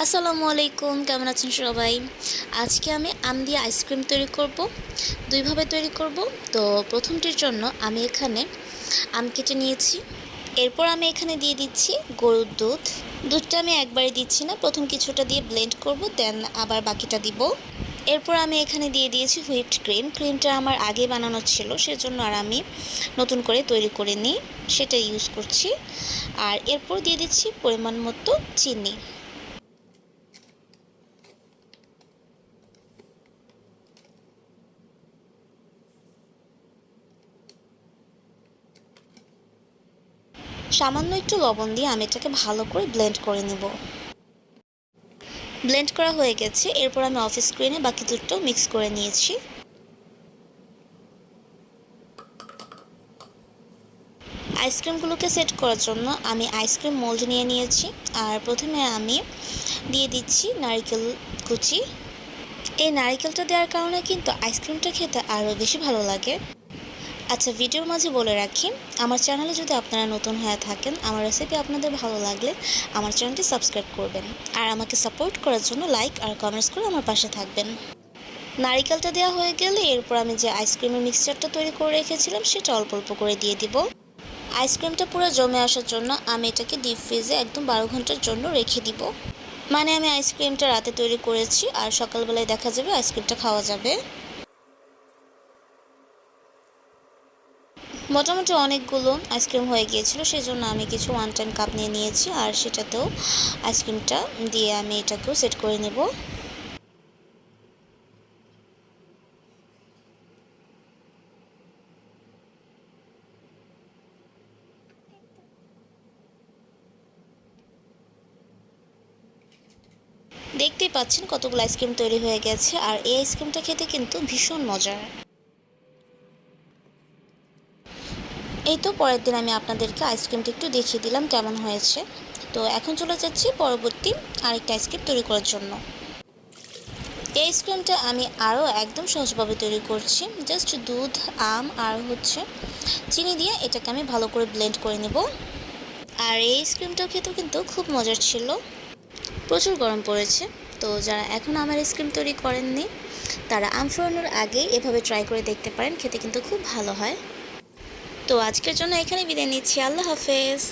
আসসালামু আলাইকুম, কেমন আছেন সবাই? আজকে আমি আম দিয়ে আইসক্রিম তৈরি করব। দুইভাবে তৈরি করব। তো প্রথমটির জন্য আমি এখানে আম কেটে নিয়েছি। এরপর আমি এখানে দিয়ে দিচ্ছি গরুর দুধ। দুধটা আমি একবারে দিচ্ছি না, প্রথম কিছুটা দিয়ে ব্লেন্ড করব, দেন আবার বাকিটা দিব। এরপর আমি এখানে দিয়ে দিয়েছি হুইপড ক্রিম। ক্রিমটা আমার আগে বানানো ছিল, সেজন্য আর আমি নতুন করে তৈরি করে নিই, সেটা ইউজ করছি। আর এরপর দিয়ে দিচ্ছি পরিমাণ মতো চিনি। সামান্য একটু লবণ দিয়ে আমি এটাকে ভালো করে ব্লেন্ড করে নেব। ব্লেন্ড করা হয়ে গেছে। এরপর আমি অফ স্ক্রিনে বাকি দুধটাও মিক্স করে নিয়েছি। আইসক্রিমগুলোকে সেট করার জন্য আমি আইসক্রিম মোল্ড নিয়ে নিয়েছি। আর প্রথমে আমি দিয়ে দিচ্ছি নারকেল কুচি। এই নারকেলটা দেওয়ার কারণে কিন্তু আইসক্রিমটা খেতে আরও বেশি ভালো লাগে। আচ্ছা, ভিডিওর মাঝে বলে রাখি, আমার চ্যানেলে যদি আপনারা নতুন হয়ে থাকেন, আমার রেসিপি আপনাদের ভালো লাগলে আমার চ্যানেলটি সাবস্ক্রাইব করবেন। আর আমাকে সাপোর্ট করার জন্য লাইক আর কমেন্টস করে আমার পাশে থাকবেন। নারিকেলটা দেওয়া হয়ে গেলে এরপর আমি যে আইসক্রিমের মিক্সচারটা তৈরি করে রেখেছিলাম সেটা অল্প অল্প করে দিয়ে দিব। আইসক্রিমটা পুরো জমে আসার জন্য আমি এটাকে ডিপ ফ্রিজে একদম 12 ঘন্টার জন্য রেখে দিব। মানে আমি আইসক্রিমটা রাতে তৈরি করেছি আর সকালবেলায় দেখা যাবে আইসক্রিমটা খাওয়া যাবে। মোটামুটি অনেকগুলো আইসক্রিম হয়ে গিয়েছিল, সেই জন্য আমি কিছু ওয়ান টাইম কাপ নিয়ে নিয়েছি আর সেটাতেও আইসক্রিমটা দিয়ে আমি এটাকেও সেট করে নেব। দেখতেই পাচ্ছেন কতগুলো আইসক্রিম তৈরি হয়ে গেছে আর এই আইসক্রিমটা খেতে কিন্তু ভীষণ মজার। এই তো পরের দিন আমি আপনাদেরকে আইসক্রিমটা একটু দেখিয়ে দিলাম কেমন হয়েছে। তো এখন চলে যাচ্ছি পরবর্তী আরেকটা আইসক্রিম তৈরি করার জন্য। এই আইসক্রিমটা আমি আরও একদম সহজভাবে তৈরি করছি। জাস্ট দুধ, আম আর চিনি দিয়ে এটাকে আমি ভালো করে ব্লেন্ড করে নেব। আর এই আইসক্রিমটাও খেতেও কিন্তু খুব মজার ছিল। প্রচুর গরম পড়েছে, তো যারা এখন আমার আইসক্রিম তৈরি করেননি তারা আম ফুরানোর আগে এভাবে ট্রাই করে দেখতে পারেন, খেতে কিন্তু খুব ভালো হয়। তো আজকের জন্য এখানে বিদায় নিচ্ছি। আল্লাহ হাফেজ।